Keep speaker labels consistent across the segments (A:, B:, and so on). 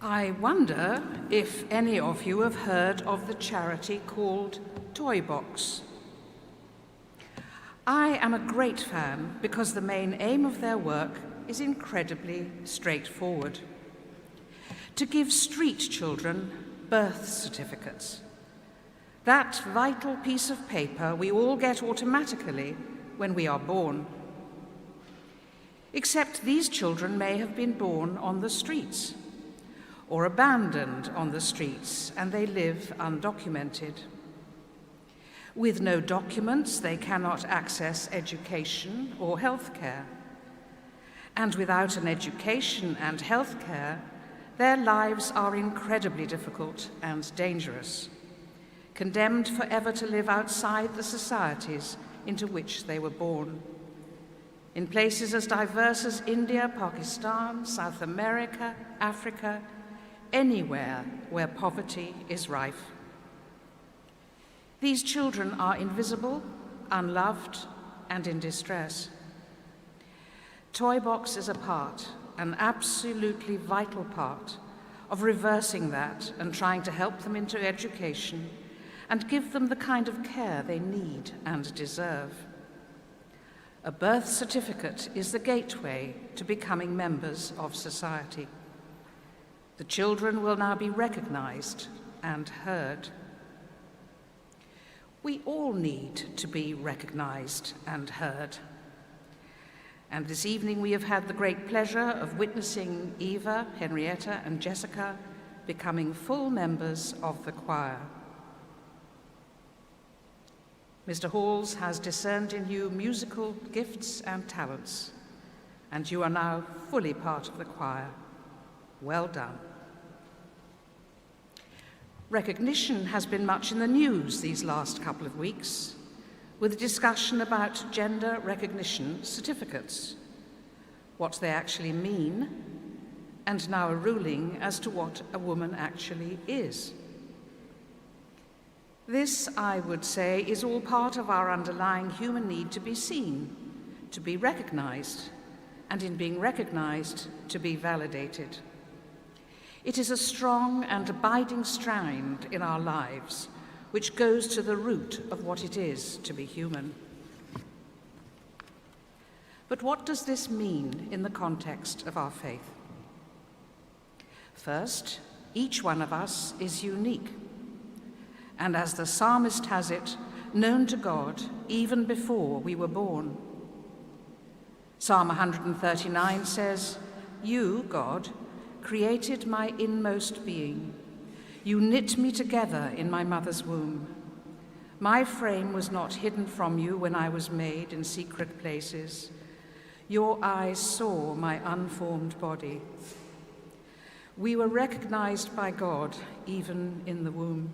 A: I wonder if any of you have heard of the charity called Toy Box. I am a great fan because the main aim of their work is incredibly straightforward: to give street children birth certificates. That vital piece of paper we all get automatically when we are born. Except these children may have been born on the streets or abandoned on the streets, and they live undocumented. With no documents, they cannot access education or healthcare. And without an education and healthcare, their lives are incredibly difficult and dangerous, condemned forever to live outside the societies into which they were born, in places as diverse as India, Pakistan, South America, Africa, anywhere where poverty is rife. These children are invisible, unloved, and in distress. Toy Box is a part, an absolutely vital part, of reversing that and trying to help them into education and give them the kind of care they need and deserve. A birth certificate is the gateway to becoming members of society. The children will now be recognized and heard. We all need to be recognized and heard. And this evening we have had the great pleasure of witnessing Eva, Henrietta, and Jessica becoming full members of the choir. Mr. Halls has discerned in you musical gifts and talents, and you are now fully part of the choir. Well done. Recognition has been much in the news these last couple of weeks, with a discussion about gender recognition certificates, what they actually mean, and now a ruling as to what a woman actually is. This, I would say, is all part of our underlying human need to be seen, to be recognized, and in being recognized, to be validated. It is a strong and abiding strand in our lives, which goes to the root of what it is to be human. But what does this mean in the context of our faith? First, each one of us is unique, and as the psalmist has it, known to God even before we were born. Psalm 139 says, "You, God, created my inmost being. You knit me together in my mother's womb. My frame was not hidden from you when I was made in secret places. Your eyes saw my unformed body." We were recognized by God even in the womb.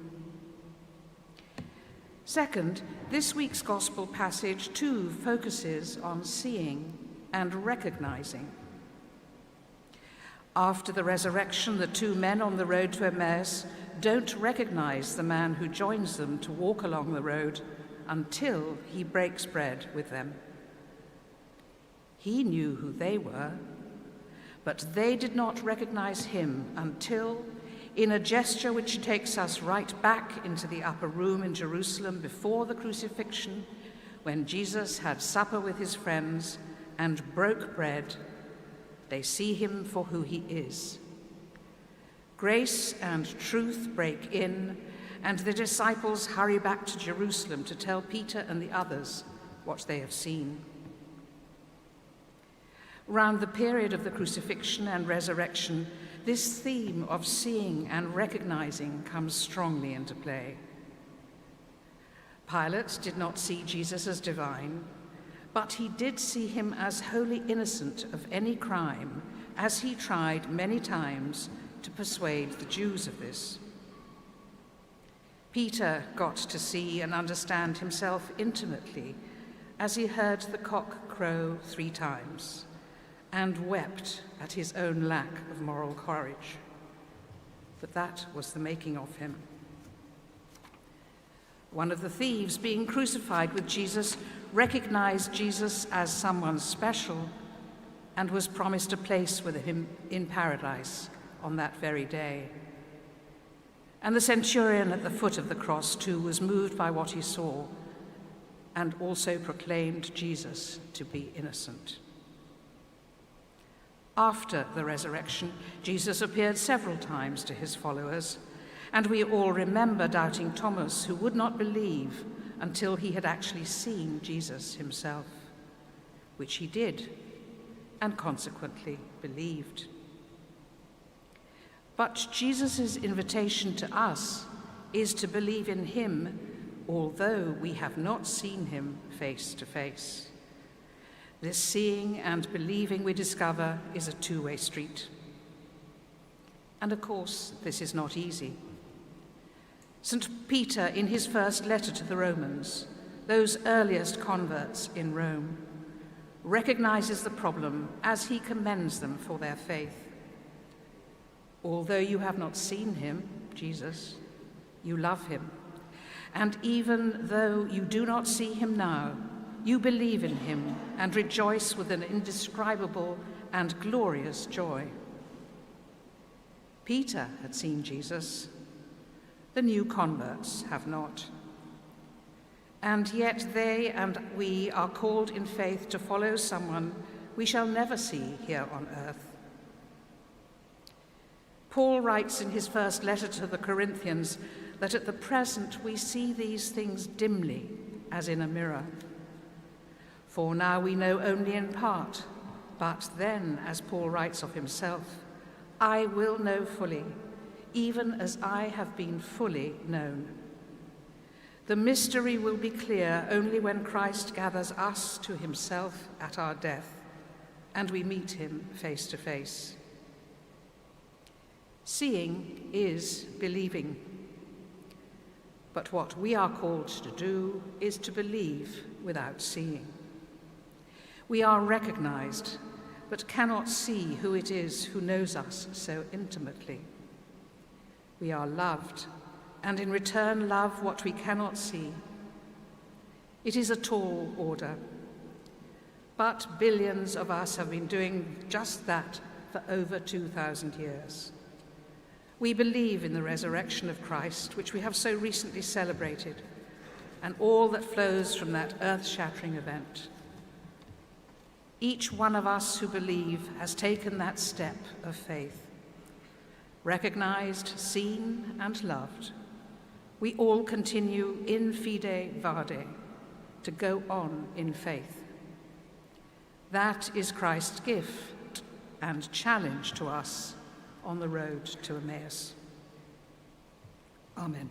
A: Second, this week's gospel passage too focuses on seeing and recognizing. After the resurrection, the two men on the road to Emmaus don't recognize the man who joins them to walk along the road until he breaks bread with them. He knew who they were, but they did not recognize him until, in a gesture which takes us right back into the upper room in Jerusalem before the crucifixion, when Jesus had supper with his friends and broke bread, they see him for who he is. Grace and truth break in, and the disciples hurry back to Jerusalem to tell Peter and the others what they have seen. Around the period of the crucifixion and resurrection, this theme of seeing and recognizing comes strongly into play. Pilate did not see Jesus as divine, but he did see him as wholly innocent of any crime, as he tried many times to persuade the Jews of this. Peter got to see and understand himself intimately as he heard the cock crow 3 times and wept at his own lack of moral courage. But that was the making of him. One of the thieves being crucified with Jesus recognized Jesus as someone special and was promised a place with him in paradise on that very day. And the centurion at the foot of the cross, too, was moved by what he saw and also proclaimed Jesus to be innocent. After the resurrection, Jesus appeared several times to his followers, and we all remember doubting Thomas, who would not believe until he had actually seen Jesus himself, which he did, and consequently believed. But Jesus' invitation to us is to believe in him, although we have not seen him face to face. This seeing and believing, we discover, is a two-way street. And of course, this is not easy. St. Peter, in his first letter to the Romans, those earliest converts in Rome, recognizes the problem as he commends them for their faith. Although you have not seen him, Jesus, you love him. And even though you do not see him now, you believe in him and rejoice with an indescribable and glorious joy. Peter had seen Jesus. The new converts have not. And yet they and we are called in faith to follow someone we shall never see here on earth. Paul writes in his first letter to the Corinthians that at the present we see these things dimly, as in a mirror. For now we know only in part, but then, as Paul writes of himself, I will know fully, even as I have been fully known. The mystery will be clear only when Christ gathers us to himself at our death, and we meet him face to face. Seeing is believing. But what we are called to do is to believe without seeing. We are recognized, but cannot see who it is who knows us so intimately. We are loved, and in return love what we cannot see. It is a tall order, but billions of us have been doing just that for over 2,000 years. We believe in the resurrection of Christ, which we have so recently celebrated, and all that flows from that earth-shattering event. Each one of us who believe has taken that step of faith. Recognized, seen, and loved, we all continue in fide vade, to go on in faith. That is Christ's gift and challenge to us on the road to Emmaus. Amen.